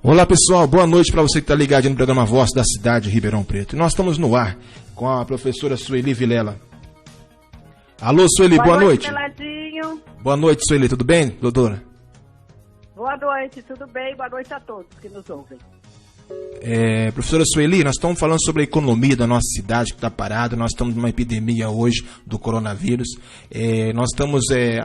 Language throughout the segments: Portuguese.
Olá pessoal, boa noite para você que está ligado no programa Voz da Cidade de Ribeirão Preto. E nós estamos no ar com a professora Sueli Vilela. Alô Sueli, boa noite. Peladinho. Boa noite Sueli, tudo bem, doutora? Boa noite, tudo bem? Boa noite a todos que nos ouvem. Professora Sueli, nós estamos falando sobre a economia da nossa cidade que está parada. Nós estamos numa epidemia hoje do coronavírus.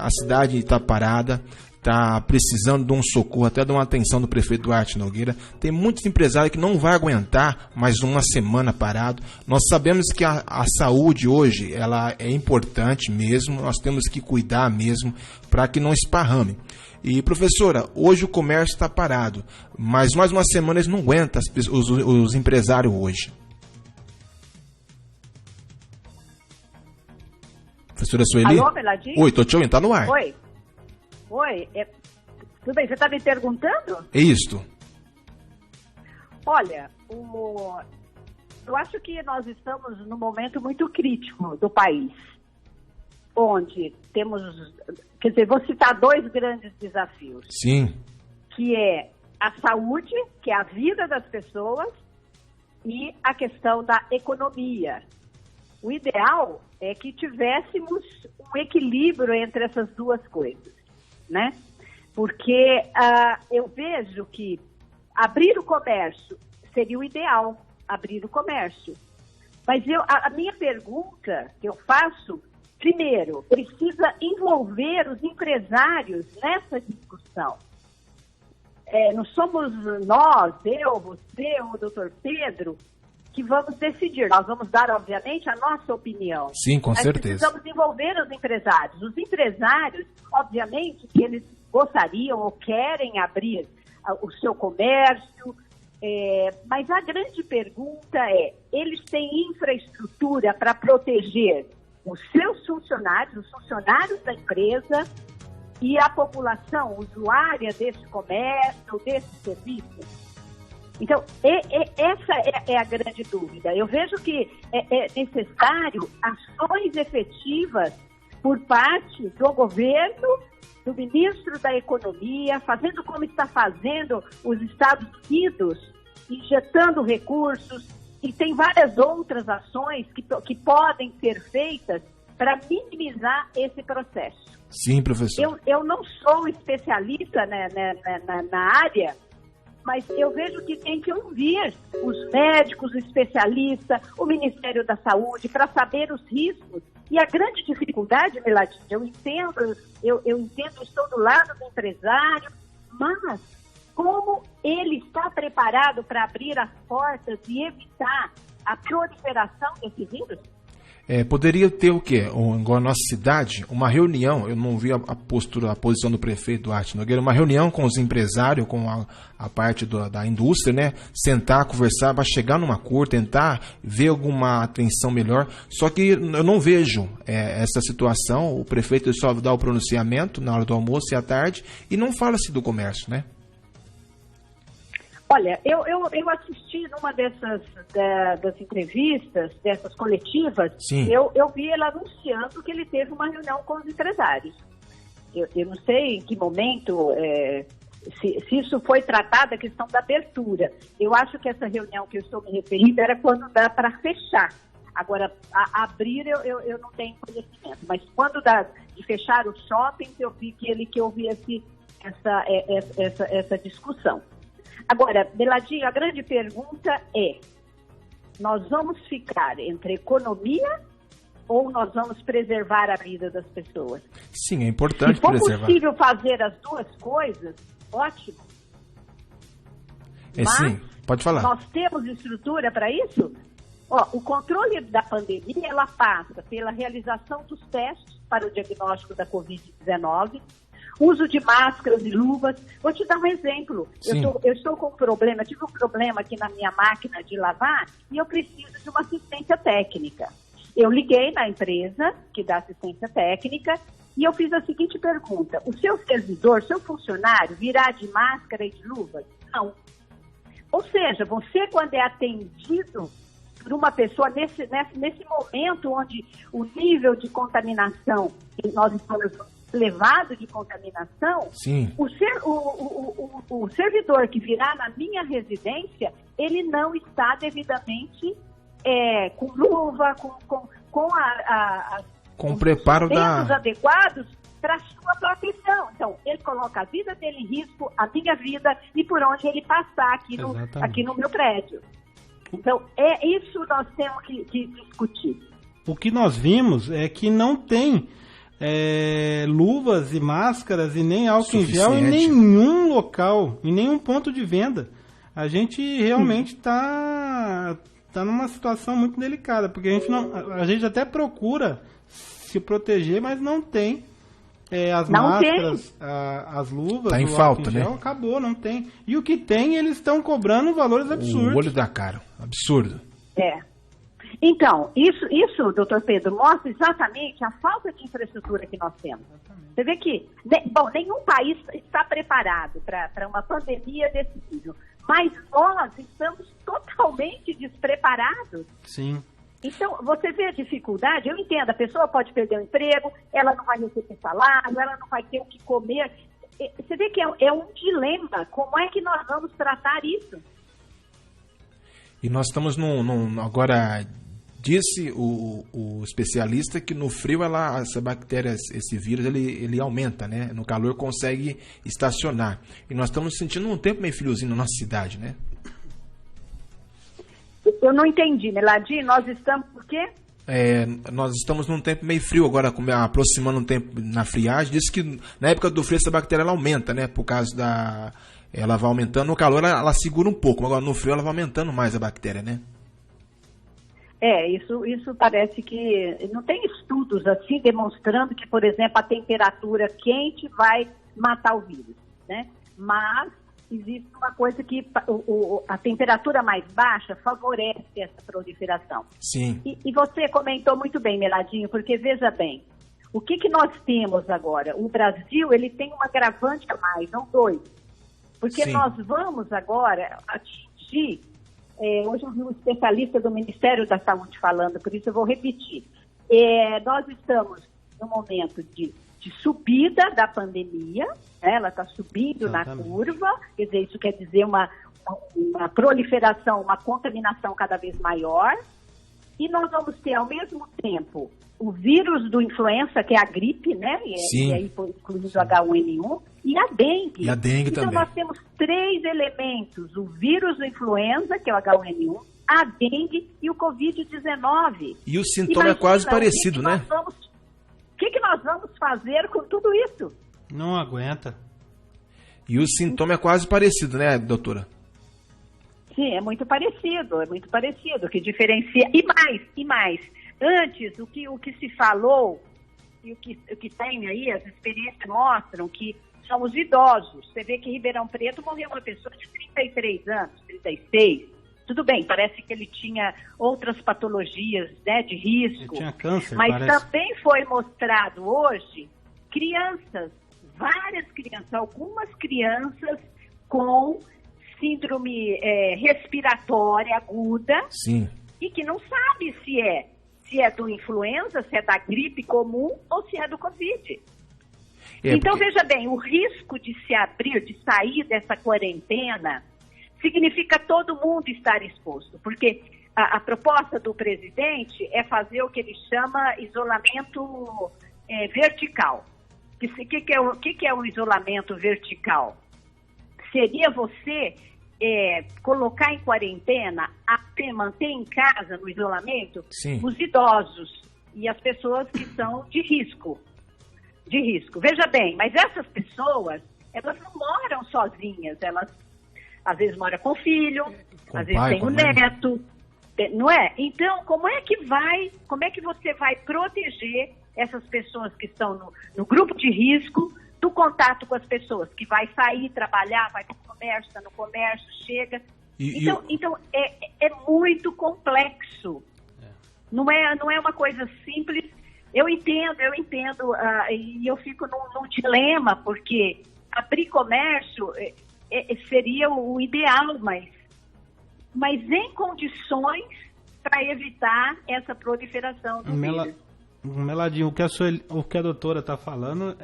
A cidade está parada, está precisando de um socorro, até de uma atenção do prefeito Duarte Nogueira. Tem muitos empresários que não vão aguentar mais uma semana parado. Nós sabemos que a saúde hoje ela é importante mesmo, nós temos que cuidar mesmo para que não esparrame. E professora, hoje o comércio está parado, mas mais uma semana eles não aguentam os empresários hoje. Professora Sueli? Alô, Peladinho? Oi, tô te ouvindo, tá no ar. Oi. Tudo bem, você está me perguntando? É isto. Olha, eu acho que nós estamos num momento muito crítico do país, onde temos, quer dizer, vou citar dois grandes desafios. Sim. Que é a saúde, que é a vida das pessoas, e a questão da economia. O ideal é que tivéssemos um equilíbrio entre essas duas coisas, né? Porque eu vejo que abrir o comércio seria o ideal, abrir o comércio. Mas a minha pergunta que eu faço, primeiro, precisa envolver os empresários nessa discussão. Não somos nós, eu, você, o doutor Pedro, que vamos decidir. Nós vamos dar, obviamente, a nossa opinião. Sim, com certeza. Precisamos envolver os empresários. Os empresários, obviamente, que eles gostariam ou querem abrir o seu comércio, mas a grande pergunta é, eles têm infraestrutura para proteger os seus funcionários, os funcionários da empresa e a população usuária desse comércio, desse serviço? Então, essa é a grande dúvida. Eu vejo que é necessário ações efetivas por parte do governo, do ministro da Economia, fazendo como está fazendo os Estados Unidos, injetando recursos, e tem várias outras ações que podem ser feitas para minimizar esse processo. Sim, professor. Eu não sou especialista na área, mas eu vejo que tem que ouvir os médicos, os especialistas, o Ministério da Saúde, para saber os riscos. E a grande dificuldade, Meladinha, eu entendo, estou do lado do empresário, mas como ele está preparado para abrir as portas e evitar a proliferação desse vírus? Poderia ter o quê? Igual a nossa cidade, uma reunião, eu não vi a posição do prefeito Duarte Nogueira, uma reunião com os empresários, com a parte da indústria, né? Sentar, conversar, para chegar num acordo, tentar ver alguma atenção melhor. Só que eu não vejo essa situação, o prefeito só dá o pronunciamento na hora do almoço e à tarde, e não fala-se do comércio, né? Olha, eu assisti numa das entrevistas, dessas coletivas. Sim. Eu vi ele anunciando que ele teve uma reunião com os empresários. Eu não sei em que momento, se isso foi tratado, a questão da abertura. Eu acho que essa reunião que eu estou me referindo era quando dá para fechar. Agora, abrir eu não tenho conhecimento, mas quando dá de fechar os shoppings, eu vi que houve essa discussão. Agora, Beladinho, a grande pergunta é, nós vamos ficar entre economia ou nós vamos preservar a vida das pessoas? Sim, é importante preservar. Se for possível fazer as duas coisas, ótimo. Mas sim, pode falar. Nós temos estrutura para isso? O controle da pandemia, ela passa pela realização dos testes para o diagnóstico da Covid-19, uso de máscaras e luvas. Vou te dar um exemplo. Eu estou com um problema, tive um problema aqui na minha máquina de lavar e eu preciso de uma assistência técnica. Eu liguei na empresa que dá assistência técnica e eu fiz a seguinte pergunta: o seu servidor, seu funcionário, virá de máscara e de luvas? Não. Ou seja, você, quando é atendido por uma pessoa nesse momento onde o nível de contaminação que nós estamos elevado de contaminação, Sim. o servidor que virá na minha residência, ele não está devidamente com luva, com o preparo adequados para sua proteção. Então, ele coloca a vida dele em risco, a minha vida e por onde ele passar aqui no meu prédio. Então, isso nós temos que discutir. O que nós vimos é que não tem luvas e máscaras e nem álcool em gel em nenhum local, em nenhum ponto de venda. A gente realmente está numa situação muito delicada, porque a gente até procura se proteger, mas não tem as máscaras, as luvas, tá em falta, né? Acabou, não tem. E o que tem, eles estão cobrando valores absurdos. O olho da cara, absurdo. Então, isso, doutor Pedro, mostra exatamente a falta de infraestrutura que nós temos. Exatamente. Você vê que, nenhum país está preparado para uma pandemia desse nível, mas nós estamos totalmente despreparados. Sim. Então, você vê a dificuldade, eu entendo, a pessoa pode perder o emprego, ela não vai receber salário, ela não vai ter o que comer. Você vê que é um dilema, como é que nós vamos tratar isso? E nós estamos agora, disse o especialista que no frio essa bactéria, esse vírus, ele aumenta, né? No calor consegue estacionar. E nós estamos sentindo um tempo meio friozinho na nossa cidade, né? Eu não entendi, Meladi, nós estamos por quê? Nós estamos num tempo meio frio agora, aproximando um tempo na friagem. Diz que na época do frio essa bactéria ela aumenta, né? Por causa ela vai aumentando, no calor ela segura um pouco, agora no frio ela vai aumentando mais a bactéria, né? Isso parece que não tem estudos assim demonstrando que, por exemplo, a temperatura quente vai matar o vírus, né? Mas existe uma coisa que a temperatura mais baixa favorece essa proliferação. Sim. E você comentou muito bem, Meladinho, porque veja bem, o que nós temos agora? O Brasil, ele tem um agravante a mais, não dois. Porque Sim. nós vamos agora atingir, hoje eu vi um especialista do Ministério da Saúde falando, por isso eu vou repetir. Nós estamos no momento de subida da pandemia, né? Ela está subindo Exatamente. Na curva, quer dizer, isso quer dizer uma proliferação, uma contaminação cada vez maior, e nós vamos ter ao mesmo tempo o vírus do influenza, que é a gripe, né? E aí incluindo o H1N1, e a dengue. E a dengue então também. Nós temos 3 elementos, o vírus do influenza, que é o H1N1, a dengue e o Covid-19. E o sintoma é quase parecido, né? O que nós vamos fazer com tudo isso? Não aguenta. E o sintoma é quase parecido, né, doutora? Sim, é muito parecido, o que diferencia. E mais, antes, o que se falou, e o que tem aí, as experiências mostram que são os idosos. Você vê que em Ribeirão Preto morreu uma pessoa de 33 anos, 36. Tudo bem, parece que ele tinha outras patologias, né, de risco. Ele tinha câncer, mas parece. Também foi mostrado hoje crianças, várias crianças, algumas crianças com síndrome respiratória aguda. Sim. E que não sabe se é do influenza, se é da gripe comum ou se é do Covid. Então, veja bem, o risco de se abrir, de sair dessa quarentena, significa todo mundo estar exposto, porque a proposta do presidente é fazer o que ele chama isolamento vertical. O que é o isolamento vertical? Seria você colocar em quarentena, manter em casa, no isolamento, Sim. os idosos e as pessoas que são de risco. Veja bem, mas essas pessoas, elas não moram sozinhas, elas às vezes moram com o filho, às vezes tem um neto, não é? Então, como é que você vai proteger essas pessoas que estão no grupo de risco do contato com as pessoas, que vai sair, trabalhar, vai para o comércio, está no comércio, chega. Então é muito complexo. Não é uma coisa simples. Eu entendo, e eu fico num dilema, porque abrir comércio seria o ideal, mas em condições para evitar essa proliferação do vírus. Meladinho, o que a doutora está falando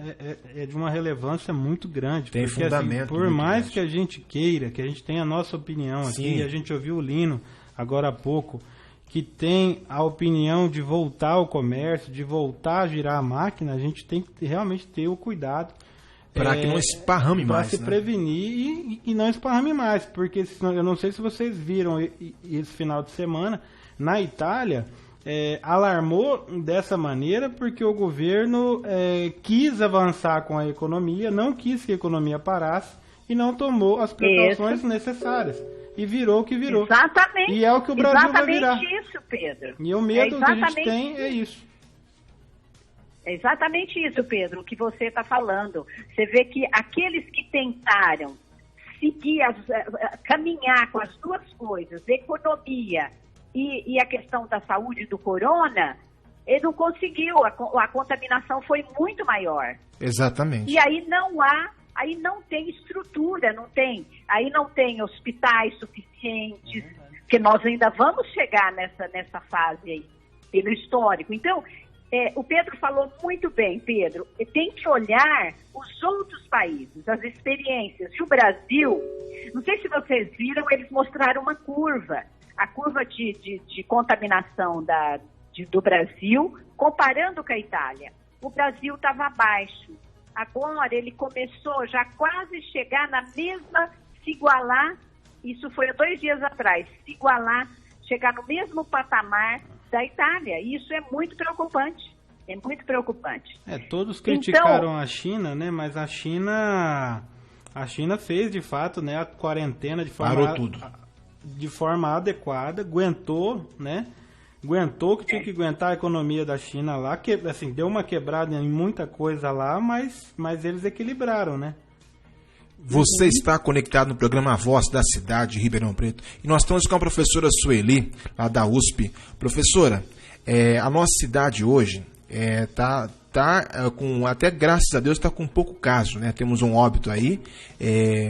é de uma relevância muito grande. Tem porque, fundamento. Assim, por mais grande que a gente queira, que a gente tenha a nossa opinião aqui, a gente ouviu o Lino agora há pouco, que tem a opinião de voltar ao comércio, de voltar a girar a máquina, a gente tem que realmente ter o cuidado para que não esparrame mais. Para se prevenir e não esparrame mais. Porque eu não sei se vocês viram esse final de semana, na Itália, alarmou dessa maneira porque o governo quis avançar com a economia, não quis que a economia parasse e não tomou as precauções necessárias. E virou o que virou. Exatamente. E é o que o Brasil vai virar. Exatamente isso, Pedro. E o medo que a gente tem é isso. É exatamente isso, Pedro, o que você está falando. Você vê que aqueles que tentaram seguir, caminhar com as duas coisas, economia e a questão da saúde do corona, ele não conseguiu, a contaminação foi muito maior. Exatamente. E aí não tem estrutura, aí não tem hospitais suficientes, que nós ainda vamos chegar nessa fase aí, pelo histórico. Então, o Pedro falou muito bem, Pedro, tem que olhar os outros países, as experiências. E o Brasil, não sei se vocês viram, eles mostraram uma curva, a curva de contaminação do Brasil, comparando com a Itália. O Brasil estava abaixo. Agora ele começou já quase chegar na mesma, se igualar, isso foi há 2 dias atrás, chegar no mesmo patamar da Itália. E isso é muito preocupante. É muito preocupante. Todos criticaram a China, né? Mas a China fez de fato, né, a quarentena de forma adequada, aguentou, né? Aguentou que tinha que aguentar a economia da China lá, que assim, deu uma quebrada em muita coisa lá, mas eles equilibraram, né? Você está conectado no programa Voz da Cidade de Ribeirão Preto e nós estamos com a professora Sueli, lá da USP. Professora, a nossa cidade hoje tá com, até graças a Deus, está com pouco caso, né? Temos um óbito aí,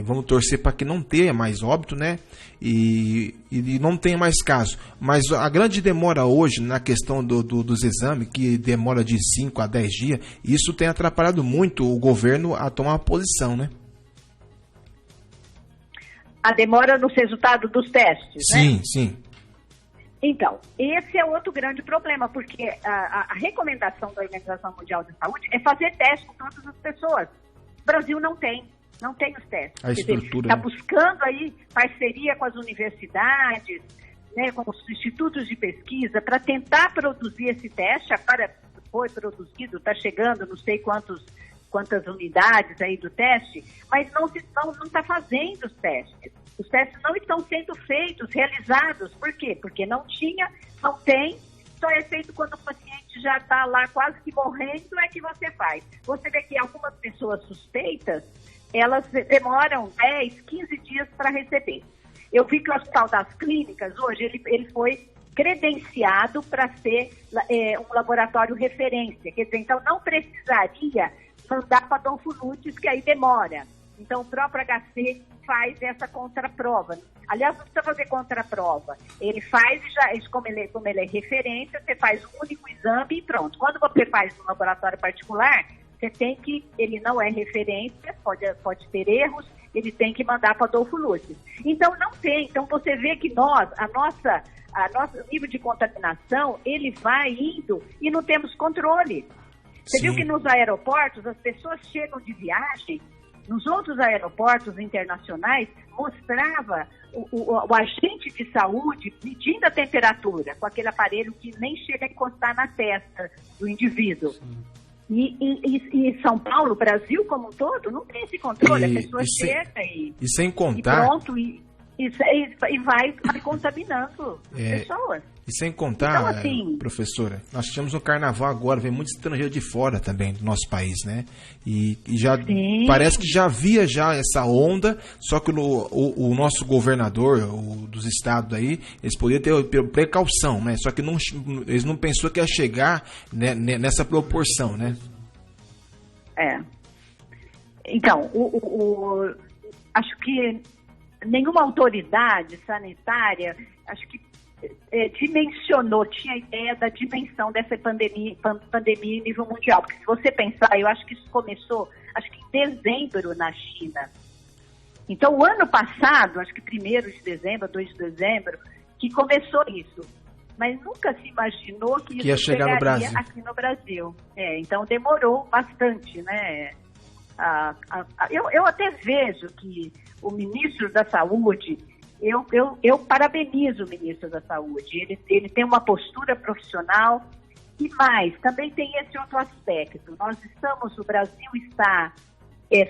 vamos torcer para que não tenha mais óbito, né? E não tenha mais caso. Mas a grande demora hoje na questão dos exames, que demora de 5 a 10 dias, isso tem atrapalhado muito o governo a tomar uma posição, né? A demora nos resultados dos testes, sim, né? Sim. Então, esse é outro grande problema, porque a recomendação da Organização Mundial de Saúde é fazer teste com todas as pessoas. O Brasil não tem os testes. A estrutura. Está buscando aí parceria com as universidades, né, com os institutos de pesquisa, para tentar produzir esse teste. Agora foi produzido, está chegando não sei quantas unidades aí do teste, mas não está fazendo os testes. Os testes não estão sendo feitos, realizados. Por quê? Porque não tem, só é feito quando o paciente já está lá quase que morrendo, é que você faz. Você vê que algumas pessoas suspeitas, elas demoram 10, 15 dias para receber. Eu vi que o Hospital das Clínicas, hoje, ele foi credenciado para ser um laboratório referência. Quer dizer, então não precisaria mandar para Adolfo Lutz, que aí demora. Então, o próprio HC faz essa contraprova. Aliás, não precisa fazer contraprova. Ele faz, como ele é referência, você faz um único exame e pronto. Quando você faz no laboratório particular, ele não é referência, pode ter erros, ele tem que mandar para Adolfo Lutz. Então, não tem. Então, você vê que nosso nível de contaminação, ele vai indo e não temos controle. Você viu que nos aeroportos, as pessoas chegam de viagem, nos outros aeroportos internacionais, mostrava o agente de saúde medindo a temperatura, com aquele aparelho que nem chega a encostar na testa do indivíduo. E São Paulo, Brasil como um todo, não tem esse controle. A pessoa chega e sem contar, e pronto, e vai contaminando pessoas. E sem contar, então, assim, professora, nós tivemos um carnaval agora, vem muito estrangeiro de fora também do nosso país, né? E já parece que já havia essa onda, só que o nosso governador dos estados aí, eles poderiam ter precaução, né? Só que eles não pensou que ia chegar, né, nessa proporção, né? Então, acho que nenhuma autoridade sanitária, acho que dimensionou, tinha ideia da dimensão dessa pandemia em nível mundial. Porque se você pensar, eu acho que isso começou, acho que em dezembro na China. Então, o ano passado, acho que 1º de dezembro, 2 de dezembro, que começou isso. Mas nunca se imaginou que isso ia chegar no Brasil. Aqui no Brasil. Então, demorou bastante, né? Eu até vejo que o ministro da Saúde, eu parabenizo o ministro da Saúde. Ele tem uma postura profissional e mais, também tem esse outro aspecto. O Brasil está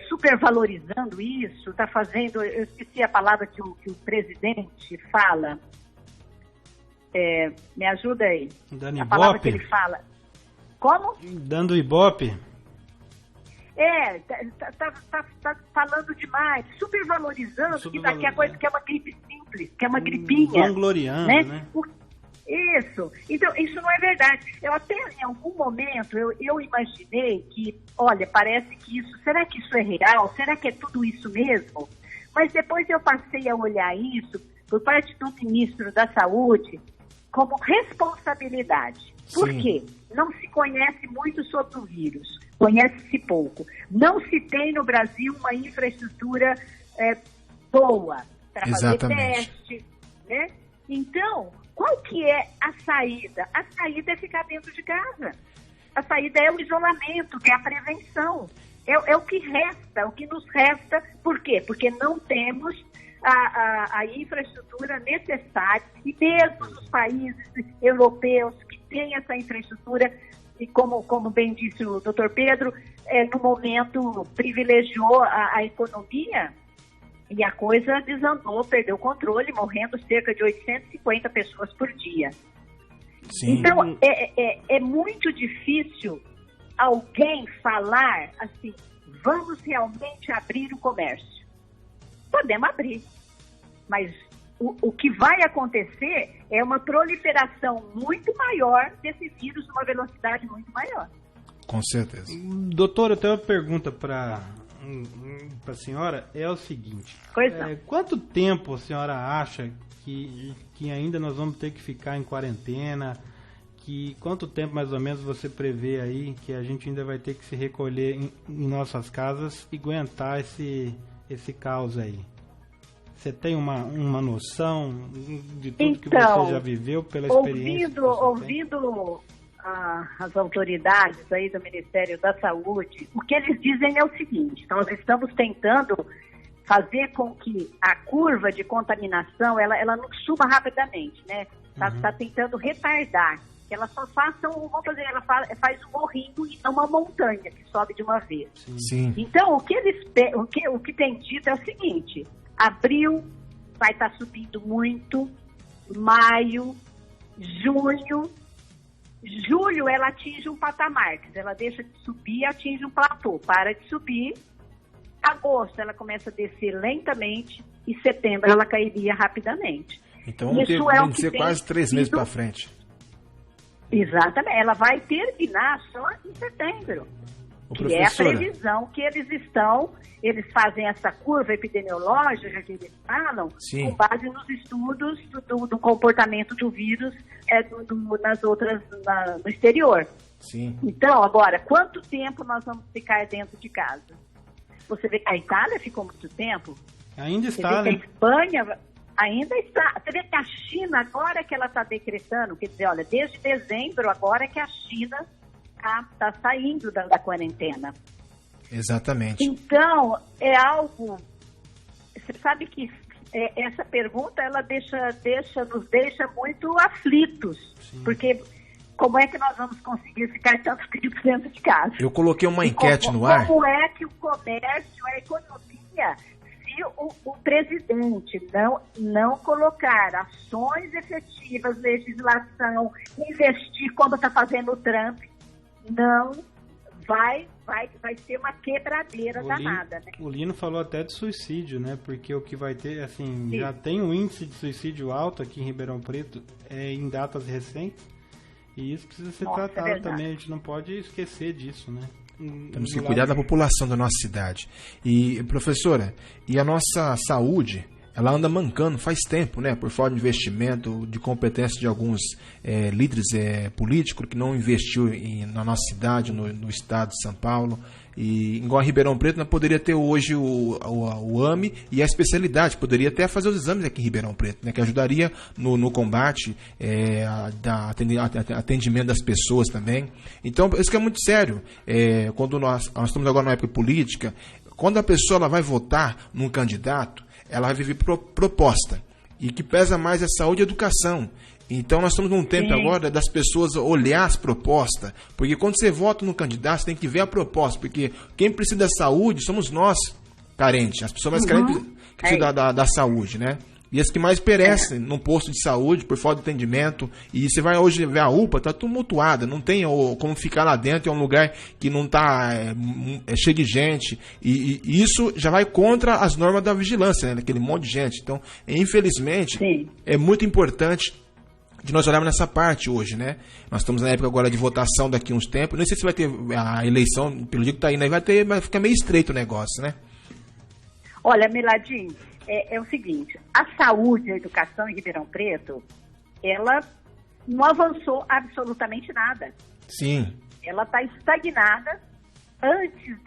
supervalorizando isso, está fazendo, eu esqueci a palavra que o presidente fala. Me ajuda aí. Dando a palavra Ibope? Que ele fala. Como? Dando Ibope? Tá falando demais, supervalorizando, que daqui a coisa que é uma gripe simples, que é uma gripinha. Vangloriando, né? Isso. Então, isso não é verdade. Eu até, em algum momento, eu imaginei que, olha, parece que isso, será que isso é real? Será que é tudo isso mesmo? Mas depois eu passei a olhar isso, por parte do ministro da Saúde, como responsabilidade. Por quê? Não se conhece muito sobre o vírus, conhece-se pouco. Não se tem no Brasil uma infraestrutura boa para fazer teste, né? Então, qual que é a saída? A saída é ficar dentro de casa. A saída é o isolamento, que é a prevenção. É o que resta, o que nos resta. Por quê? Porque não temos a infraestrutura necessária, e mesmo os países europeus que têm essa infraestrutura, e como bem disse o doutor Pedro, no momento privilegiou a economia, e a coisa desandou, perdeu o controle, morrendo cerca de 850 pessoas por dia. Sim. Então, é muito difícil alguém falar assim, vamos realmente abrir o comércio. Podemos abrir, mas o que vai acontecer é uma proliferação muito maior desse vírus, numa velocidade muito maior. Com certeza. Doutor, eu tenho uma pergunta para a senhora, é o seguinte. Quanto tempo a senhora acha que ainda nós vamos ter que ficar em quarentena? Quanto tempo mais ou menos você prevê aí que a gente ainda vai ter que se recolher em nossas casas e aguentar esse caos aí? Você tem uma noção de tudo que você já viveu pela experiência? Ouvindo as autoridades aí do Ministério da Saúde, o que eles dizem é o seguinte: nós estamos tentando fazer com que a curva de contaminação ela não suba rapidamente, né? Tá tentando retardar, que ela só faça ela faz um morrinho e não uma montanha que sobe de uma vez. Sim. Então, o que tem dito é o seguinte: abril vai estar subindo muito, maio, junho, julho ela atinge um patamar, ela deixa de subir e atinge um platô, para de subir. Agosto ela começa a descer lentamente e setembro ela cairia rapidamente. Então vamos ser quase 3 meses para frente. Exatamente, ela vai terminar só em setembro. Que é a previsão que eles fazem essa curva epidemiológica que eles falam, com base nos estudos do comportamento do vírus no exterior. Sim. Então, agora, quanto tempo nós vamos ficar dentro de casa? Você vê que a Itália ficou muito tempo. Ainda está, né? A Espanha ainda está. Você vê que a China, agora que ela está decretando, quer dizer, olha, desde dezembro, agora que a China está saindo da quarentena. Exatamente. Então, é algo... Você sabe que essa pergunta, ela nos deixa muito aflitos. Sim. Porque como é que nós vamos conseguir ficar tanto tempo dentro de casa? Eu coloquei uma enquete no ar. Como é que o comércio, a economia, se o presidente não colocar ações efetivas, legislação, investir como está fazendo o Trump, não vai ser uma quebradeira danada, né? O Lino falou até de suicídio, né? Porque o que vai ter, assim, já tem um índice de suicídio alto aqui em Ribeirão Preto, em datas recentes, e isso precisa ser tratado também, a gente não pode esquecer disso, né? Temos que cuidar da população da nossa cidade. E, professora, e a nossa saúde, ela anda mancando faz tempo, né? Por falta de investimento, de competência de alguns líderes políticos que não investiu na nossa cidade, no estado de São Paulo. E igual a Ribeirão Preto, nós poderia ter hoje o AME e a especialidade, poderia até fazer os exames aqui em Ribeirão Preto, né, que ajudaria no combate, atendimento das pessoas também. Então, isso que é muito sério. Quando nós estamos agora numa época política, quando a pessoa ela vai votar num candidato, ela vai viver proposta. E que pesa mais é saúde e educação. Então nós estamos num tempo agora das pessoas olhar as propostas, porque quando você vota no candidato, você tem que ver a proposta, porque quem precisa da saúde somos nós, carentes, as pessoas mais carentes precisam da saúde, né? E as que mais perecem num posto de saúde por falta de atendimento. E você vai hoje ver a UPA, está tumultuada, não tem como ficar lá dentro, é um lugar que não está cheio de gente. E isso já vai contra as normas da vigilância, né? Daquele monte de gente. Então, infelizmente, é muito importante de nós olharmos nessa parte hoje, né? Nós estamos na época agora de votação daqui a uns tempos. Não sei se vai ter a eleição, pelo dia que está indo aí, vai ficar meio estreito o negócio, né? Olha, Miladinho, é o seguinte, a saúde e a educação em Ribeirão Preto, ela não avançou absolutamente nada. Sim. Ela está estagnada. Antes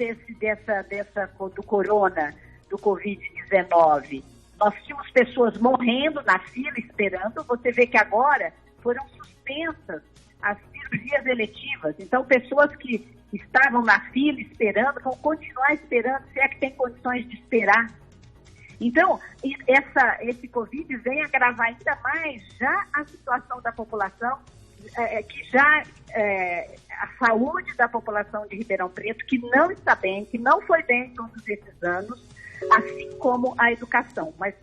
do corona, do Covid-19, nós tínhamos pessoas morrendo na fila esperando. Você vê que agora foram suspensas as cirurgias eletivas. Então, pessoas que estavam na fila esperando vão continuar esperando, se é que tem condições de esperar. Então, esse Covid vem agravar ainda mais já a situação da população, a saúde da população de Ribeirão Preto, que não está bem, que não foi bem todos esses anos, assim como a educação, mas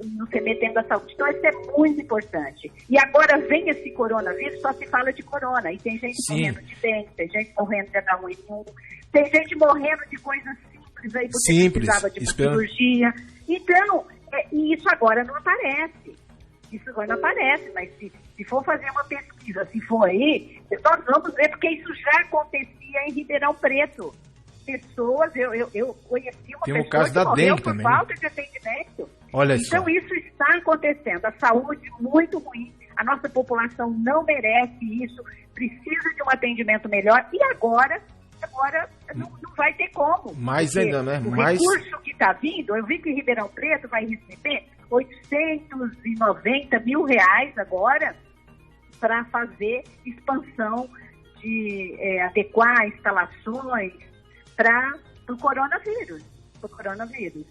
não se metendo a saúde. Então, isso é muito importante. E agora vem esse coronavírus, só se fala de corona, e tem gente morrendo de dengue, tem gente morrendo de H1N1, tem gente morrendo de coisas simples aí, porque precisava de uma cirurgia. Então, e isso agora não aparece. Isso agora não aparece, mas se for fazer uma pesquisa, se for aí, nós vamos ver, porque isso já acontecia em Ribeirão Preto. Pessoas, eu conheci uma pessoa caso que da morreu dengue por também, falta de atendimento. Olha então só. Isso está acontecendo. A saúde muito ruim, a nossa população não merece isso, precisa de um atendimento melhor, e agora não vai ter como. Mais ainda, né? O recurso que está vindo, eu vi que Ribeirão Preto vai receber R$890 mil agora para fazer expansão de adequar instalações para o coronavírus,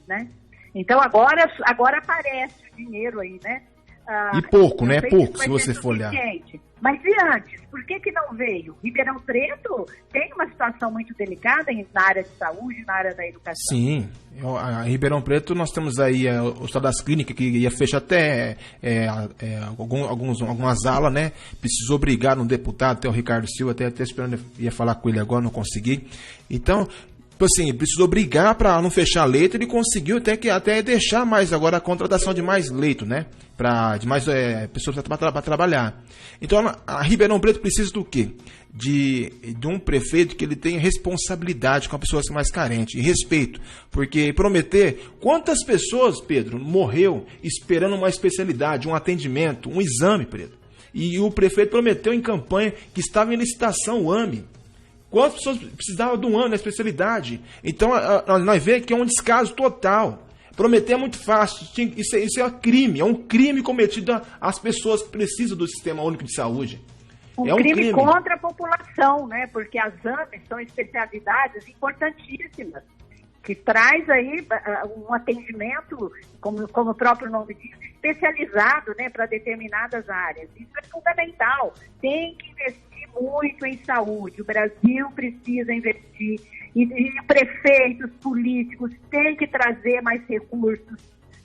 né? Então agora aparece o dinheiro aí, né? E pouco, né? Pouco, se você for olhar. Mas e antes? Por que não veio? Ribeirão Preto tem uma situação muito delicada na área de saúde, na área da educação. Sim. Em Ribeirão Preto nós temos aí o Estado das Clínicas, que ia fechar até algumas alas, né? Precisou brigar no deputado, até o Ricardo Silva, até esperando, ia falar com ele agora, não consegui. Então, assim, precisou brigar para não fechar leito, ele conseguiu até deixar mais agora a contratação de mais leito, né? De mais pessoas para trabalhar. Então, a Ribeirão Preto precisa do quê? De um prefeito que ele tenha responsabilidade com as pessoas mais carentes, e respeito. Porque prometer, quantas pessoas, Pedro, morreu esperando uma especialidade, um atendimento, um exame, Pedro? E o prefeito prometeu em campanha que estava em licitação o AME. Quantas pessoas precisavam de um ano na especialidade? Então, nós vemos que é um descaso total. Prometer é muito fácil. Isso é um crime cometido às pessoas que precisam do Sistema Único de Saúde. Um crime contra a população, né? Porque as AMEs são especialidades importantíssimas, que traz aí um atendimento, como o próprio nome diz, especializado, né, para determinadas áreas. Isso é fundamental. Tem que investir muito em saúde. O Brasil precisa investir. E prefeitos, políticos têm que trazer mais recursos,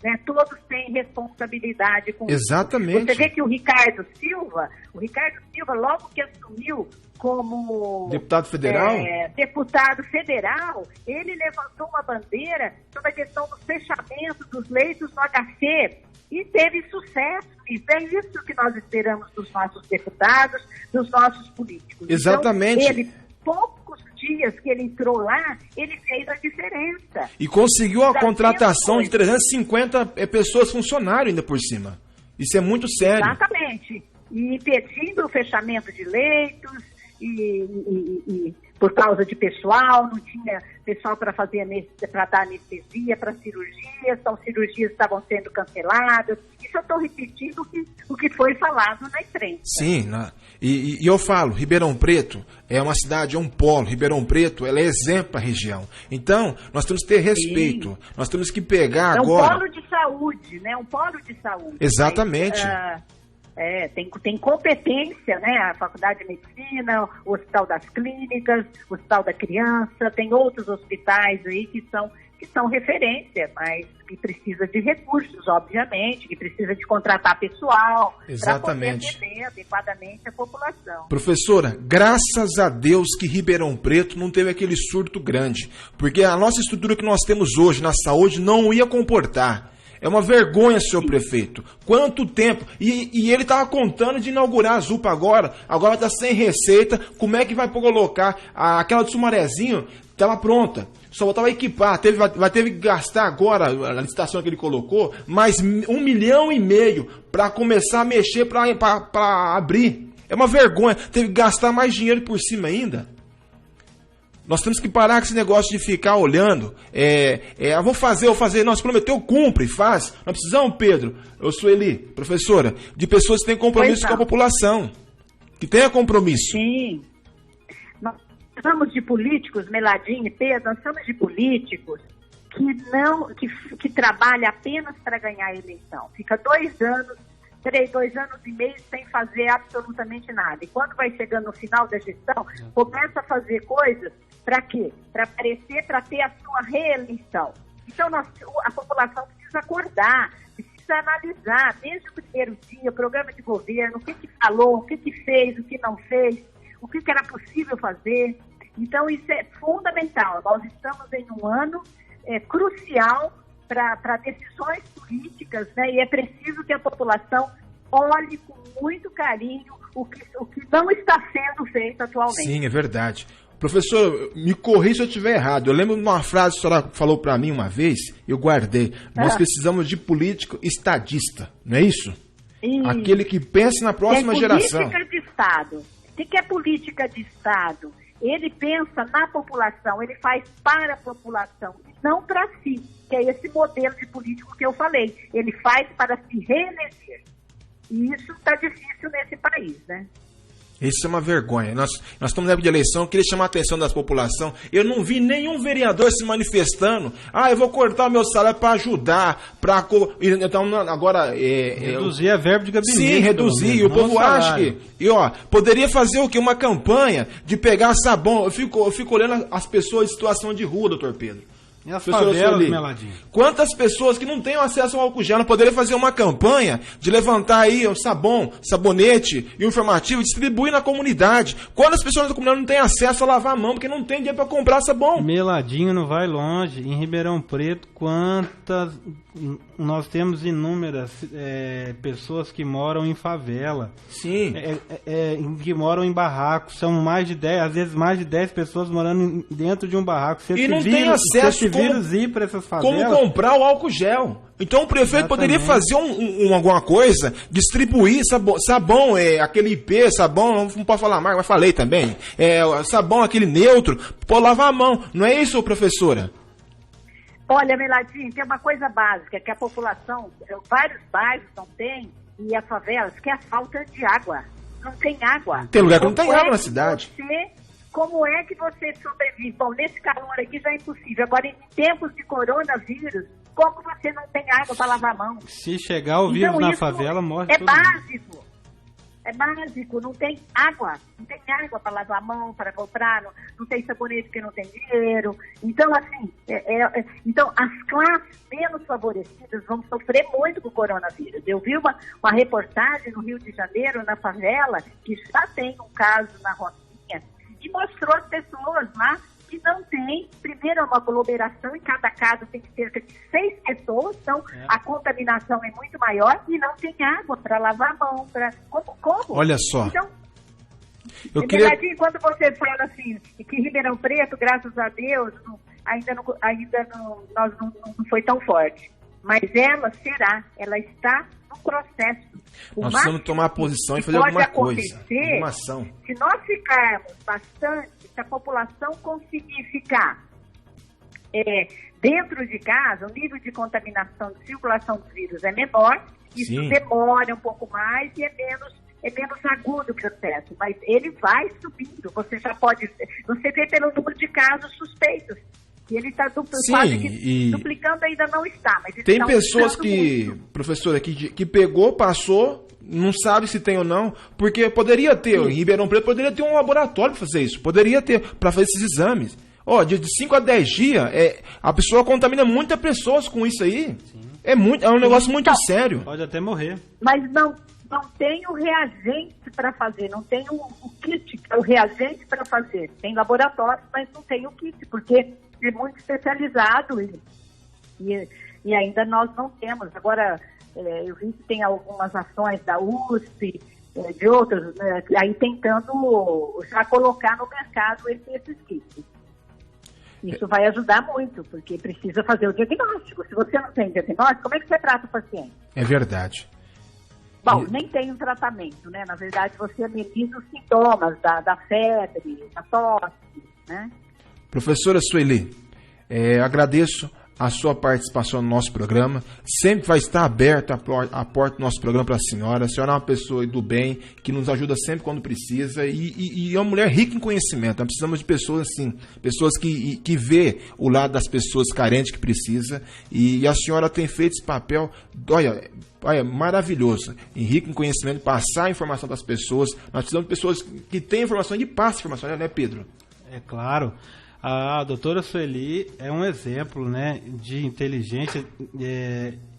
né? Todos têm responsabilidade com isso. Exatamente. Você vê que o Ricardo Silva, logo que assumiu como deputado federal, ele levantou uma bandeira sobre a questão do fechamento dos leitos no HC e teve sucesso. E é isso que nós esperamos dos nossos deputados, dos nossos políticos. Exatamente. Então, poucos dias que ele entrou lá, ele fez a diferença. E conseguiu a contratação de 350 pessoas funcionários ainda por cima. Isso é muito sério. Exatamente. E impedindo o fechamento de leitos, e por causa de pessoal, não tinha pessoal para dar anestesia para cirurgias, então cirurgias estavam sendo canceladas. Isso eu estou repetindo o que foi falado na imprensa. Sim, e eu falo, Ribeirão Preto é uma cidade, é um polo. Ribeirão Preto, ela é exemplo para a região. Então, nós temos que ter respeito. Sim. Nós temos que pegar agora... É um polo de saúde, né? Um polo de saúde. Exatamente. Tem competência, né? A Faculdade de Medicina, o Hospital das Clínicas, o Hospital da Criança, tem outros hospitais aí que são referência, mas que precisa de recursos, obviamente, que precisa de contratar pessoal para poder atender adequadamente a população. Professora, graças a Deus que Ribeirão Preto não teve aquele surto grande, porque a nossa estrutura que nós temos hoje na saúde não ia comportar. É uma vergonha, senhor prefeito. Quanto tempo? E ele estava contando de inaugurar a ZUPA agora está sem receita. Como é que vai colocar? Aquela de Sumarezinho estava pronta. Só voltava a equipar. Vai ter que gastar agora, a licitação que ele colocou, mais 1,5 milhão para começar a mexer, para abrir. É uma vergonha. Teve que gastar mais dinheiro por cima ainda. Nós temos que parar com esse negócio de ficar olhando. Vou fazer. Nós prometeu, cumpre, faz. Nós precisamos, Pedro, Sueli, professora, de pessoas que têm compromisso com a população. Que tenha compromisso. Sim. Nós somos de políticos, Meladinho e Pedro, nós somos de políticos que trabalham apenas para ganhar a eleição. Fica 2 anos, 2 anos e meio sem fazer absolutamente nada. E quando vai chegando no final da gestão, começa a fazer coisas para quê? Para aparecer, para ter a sua reeleição. Então, a população precisa acordar, precisa analisar, desde o primeiro dia, o programa de governo, o que falou, o que fez, o que não fez, o que era possível fazer. Então, isso é fundamental. Nós estamos em um ano crucial para decisões políticas, né? E é preciso que a população olhe com muito carinho o que não está sendo feito atualmente. Sim, é verdade. Professor, me corrija se eu estiver errado. Eu lembro de uma frase que a senhora falou para mim uma vez, eu guardei. Nós precisamos de político estadista, não é isso? Aquele que pense na próxima geração. Política de Estado. O que é política de Estado? Ele pensa na população, ele faz para a população, não para si, que é esse modelo de político que eu falei. Ele faz para se reeleger. E isso está difícil nesse país, né? Isso é uma vergonha. Nós estamos na época de eleição, eu queria chamar a atenção da população. Eu não vi nenhum vereador se manifestando. Eu vou cortar o meu salário para ajudar, então agora... reduzir a verba de gabinete. Sim, reduzir. E o povo acha que... poderia fazer o quê? Uma campanha de pegar sabão. Eu fico olhando as pessoas em situação de rua, doutor Pedro. E as favelas, Meladinho? Quantas pessoas que não têm acesso ao álcool gel não poderiam fazer uma campanha de levantar aí o sabão, sabonete e o informativo e distribuir na comunidade? Quantas pessoas da comunidade não têm acesso a lavar a mão porque não tem dinheiro para comprar sabão? Meladinho não vai longe. Em Ribeirão Preto, nós temos inúmeras pessoas que moram em favela. Sim. Que moram em barracos. São mais de 10, às vezes mais de 10 pessoas morando dentro de um barraco. E não tem acesso como comprar o álcool gel. Então o prefeito poderia fazer alguma coisa, distribuir sabão, aquele IP, sabão, não pode falar marca, mas falei também. Sabão, aquele neutro, pode lavar a mão. Não é isso, professora? Olha, Meladinho, tem uma coisa básica, que a população, vários bairros não tem, e as favelas, que é a falta de água. Não tem água. Tem lugar que não tem água na cidade. Como é que você sobrevive? Bom, nesse calor aqui já é impossível. Agora, em tempos de coronavírus, como você não tem água para lavar a mão? Se chegar o vírus na favela, morre todo mundo. É básico, não tem água. Não tem água para lavar a mão, para comprar, não tem sabonete porque não tem dinheiro. Então, assim, então as classes menos favorecidas vão sofrer muito com o coronavírus. Eu vi uma reportagem no Rio de Janeiro, na favela, que já tem um caso na Rocinha, e mostrou as pessoas lá que não tem, primeiro, uma aglomeração, em cada casa tem cerca de 6 pessoas, então a contaminação é muito maior e não tem água para lavar a mão, como? Olha só. Então, Meladinho, quando você fala assim, que Ribeirão Preto, graças a Deus, nós não foi tão forte. Mas ela está no processo. Nós precisamos tomar posição e fazer alguma coisa, alguma ação. Se nós ficarmos bastante, se a população conseguir ficar dentro de casa, o nível de contaminação, de circulação dos vírus é menor, isso demora um pouco mais e é menos agudo o processo, mas ele vai subindo. Você vê pelo número de casos suspeitos. E ele está duplicando, ainda não está. Mas tem pessoas que, professora, que pegou, passou, não sabe se tem ou não, porque poderia ter, em Ribeirão Preto, poderia ter um laboratório para fazer isso, poderia ter, para fazer esses exames. De 5 a 10 dias, a pessoa contamina muitas pessoas com isso aí. É um negócio muito sério. Pode até morrer. Mas não tem o reagente para fazer, não tem o kit, o reagente para fazer. Tem laboratório, mas não tem o kit, porque é muito especializado e ainda nós não temos. Agora, eu vi que tem algumas ações da USP, de outras, né, aí tentando já colocar no mercado esses kits. Isso vai ajudar muito, porque precisa fazer o diagnóstico. Se você não tem diagnóstico, como é que você trata o paciente? É verdade. Bom, nem tem um tratamento, né? Na verdade, você ameniza os sintomas da febre, da tosse, né? Professora Sueli, agradeço a sua participação no nosso programa. Sempre vai estar aberta a porta do nosso programa para a senhora. A senhora é uma pessoa do bem, que nos ajuda sempre quando precisa e é uma mulher rica em conhecimento. Nós precisamos de pessoas assim, pessoas que vê o lado das pessoas carentes que precisa, e a senhora tem feito esse papel, olha, maravilhoso, rico em conhecimento, passar a informação das pessoas. Nós precisamos de pessoas que têm informação e passam informação, né, Pedro? É claro. A doutora Sueli é um exemplo, né, de inteligência,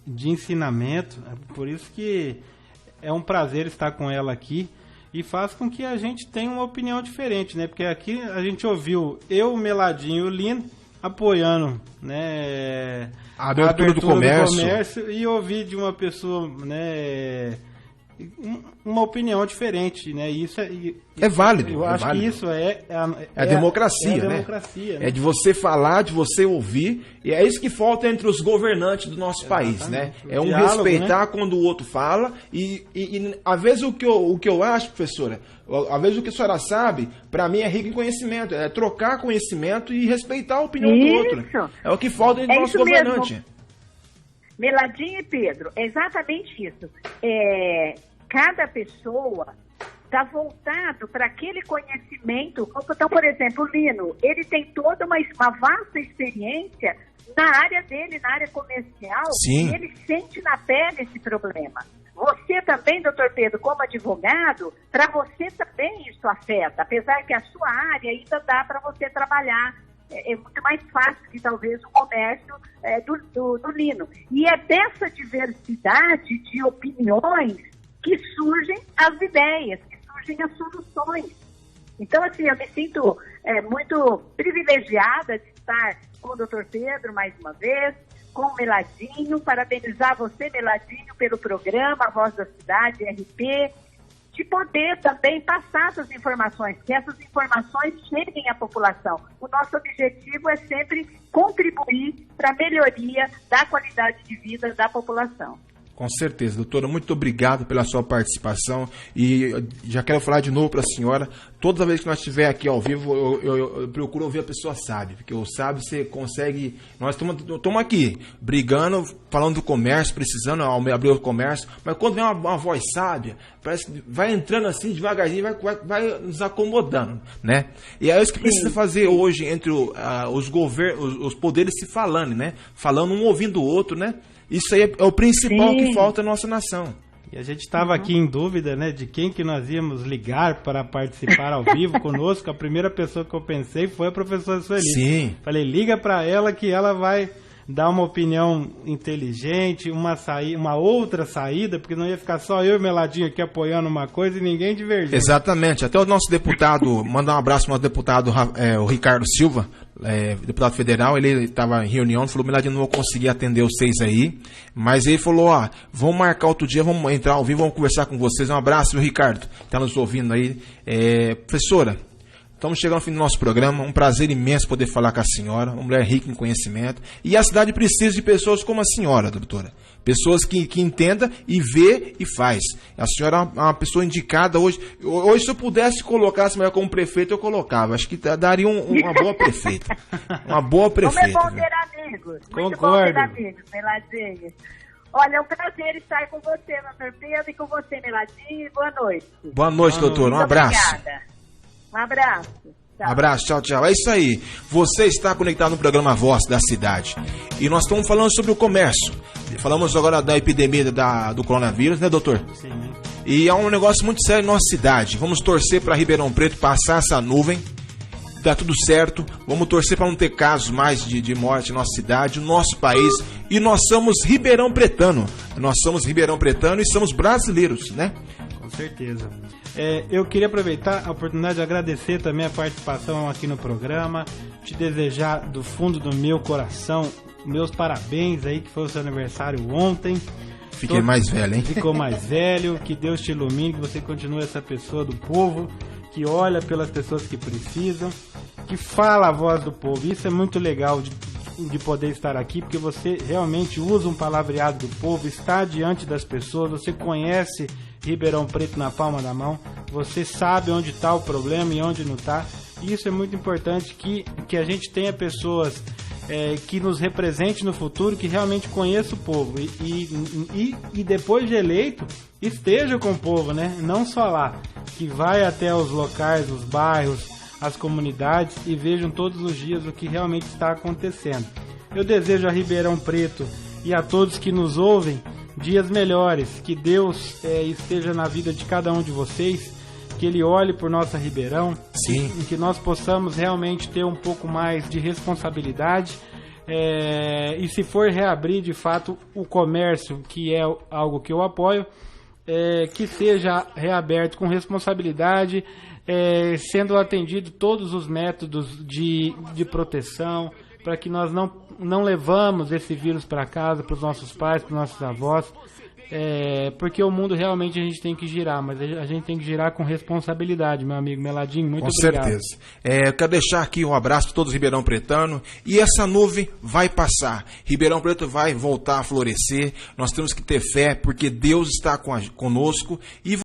de ensinamento, por isso que é um prazer estar com ela aqui e faz com que a gente tenha uma opinião diferente, né, porque aqui a gente ouviu eu, o Meladinho e o Lino apoiando, né, a abertura do comércio e ouvir de uma pessoa, né, uma opinião diferente, né? Isso é válido. Eu acho que isso é a democracia, né? É de você falar, de você ouvir, e é isso que falta entre os governantes do nosso país, né? É um diálogo, respeitar, né? Quando o outro fala, e às vezes o que eu acho, professora, às vezes o que a senhora sabe, para mim é rico em conhecimento, é trocar conhecimento e respeitar a opinião do outro. É o que falta entre o nosso governante. Meladinho e Pedro, é exatamente isso. Cada pessoa está voltado para aquele conhecimento. Então, por exemplo, o Lino, ele tem toda uma vasta experiência na área dele, na área comercial, Sim. E ele sente na pele esse problema. Você também, doutor Pedro, como advogado, para você também isso afeta, apesar que a sua área ainda dá para você trabalhar. É muito mais fácil que talvez o comércio do Lino. E é dessa diversidade de opiniões que surgem as ideias, que surgem as soluções. Então, assim, eu me sinto muito privilegiada de estar com o doutor Pedro mais uma vez, com o Meladinho, parabenizar você, Meladinho, pelo programa A Voz da Cidade, RP, de poder também passar essas informações, que essas informações cheguem à população. O nosso objetivo é sempre contribuir para a melhoria da qualidade de vida da população. Com certeza, doutora, muito obrigado pela sua participação e já quero falar de novo para a senhora, toda vez que nós estiver aqui ao vivo, eu procuro ouvir a pessoa sábia, porque o sábio você consegue, nós estamos aqui brigando, falando do comércio, precisando abrir o comércio, mas quando vem uma voz sábia, parece que vai entrando assim devagarzinho, vai nos acomodando, né? E é isso que precisa fazer hoje entre os governos, os poderes se falando, né? Falando um ouvindo o outro, né? Isso aí é o principal que falta na nossa nação. E a gente estava aqui em dúvida, né, de quem que nós íamos ligar para participar ao vivo conosco. A primeira pessoa que eu pensei foi a professora Sueli. Sim. Falei, liga para ela que ela vai dar uma opinião inteligente, uma outra saída, porque não ia ficar só eu e Meladinho aqui apoiando uma coisa e ninguém divergindo. Exatamente. Até o nosso deputado, mandar um abraço para o nosso deputado, o Ricardo Silva, deputado federal, ele estava em reunião, falou, Meladinho, não vou conseguir atender vocês aí, mas ele falou, vamos marcar outro dia, vamos entrar ao vivo, vamos conversar com vocês. Um abraço, viu, Ricardo, está nos ouvindo aí. Professora, estamos chegando ao fim do nosso programa, um prazer imenso poder falar com a senhora, uma mulher rica em conhecimento, e a cidade precisa de pessoas como a senhora, doutora. Pessoas que entendam e vê e faz. A senhora é uma pessoa indicada hoje. Hoje, se eu pudesse colocar a senhora como prefeita, eu colocava. Acho que daria uma boa prefeita. Uma boa prefeita. Como é bom ter amigos. Muito Concordo. bom ter amigos, Meladinho. Olha, é um prazer estar com você, doutor Pedro, e com você, Meladinho. Boa noite. Boa noite, doutor. Um abraço. Obrigada. Um abraço. Um abraço, tchau, tchau. É isso aí. Você está conectado no programa Voz da Cidade. E nós estamos falando sobre o comércio. Falamos agora da epidemia do coronavírus, né, doutor? Sim. E é um negócio muito sério na nossa cidade. Vamos torcer para Ribeirão Preto passar essa nuvem. Dá tudo certo. Vamos torcer para não ter casos mais de morte na nossa cidade, no nosso país. E nós somos Ribeirão Pretano. Nós somos Ribeirão Pretano e somos brasileiros, né? Com certeza. Eu queria aproveitar a oportunidade de agradecer também a participação aqui no programa, te desejar do fundo do meu coração meus parabéns aí, que foi o seu aniversário ontem. Fiquei mais velho, hein? Ficou mais velho, que Deus te ilumine, que você continue essa pessoa do povo, que olha pelas pessoas que precisam, que fala a voz do povo. Isso é muito legal de poder estar aqui, porque você realmente usa um palavreado do povo, está diante das pessoas, você conhece Ribeirão Preto na palma da mão, você sabe onde está o problema e onde não está. E isso é muito importante, que a gente tenha pessoas que nos represente no futuro, que realmente conheça o povo e depois de eleito esteja com o povo, né? Não só lá, que vai até os locais, os bairros, as comunidades e vejam todos os dias o que realmente está acontecendo. Eu desejo a Ribeirão Preto e a todos que nos ouvem dias melhores, que Deus esteja na vida de cada um de vocês, que Ele olhe por nossa Ribeirão. Sim. E que nós possamos realmente ter um pouco mais de responsabilidade e se for reabrir de fato o comércio, que é algo que eu apoio, que seja reaberto com responsabilidade, sendo atendido todos os métodos de proteção, para que nós não levamos esse vírus para casa, para os nossos pais, para os nossos avós, porque o mundo realmente a gente tem que girar, mas a gente tem que girar com responsabilidade, meu amigo Meladinho, muito obrigado. Com certeza. Eu quero deixar aqui um abraço para todos os Ribeirão Pretano, e essa nuvem vai passar, Ribeirão Preto vai voltar a florescer, nós temos que ter fé, porque Deus está conosco, e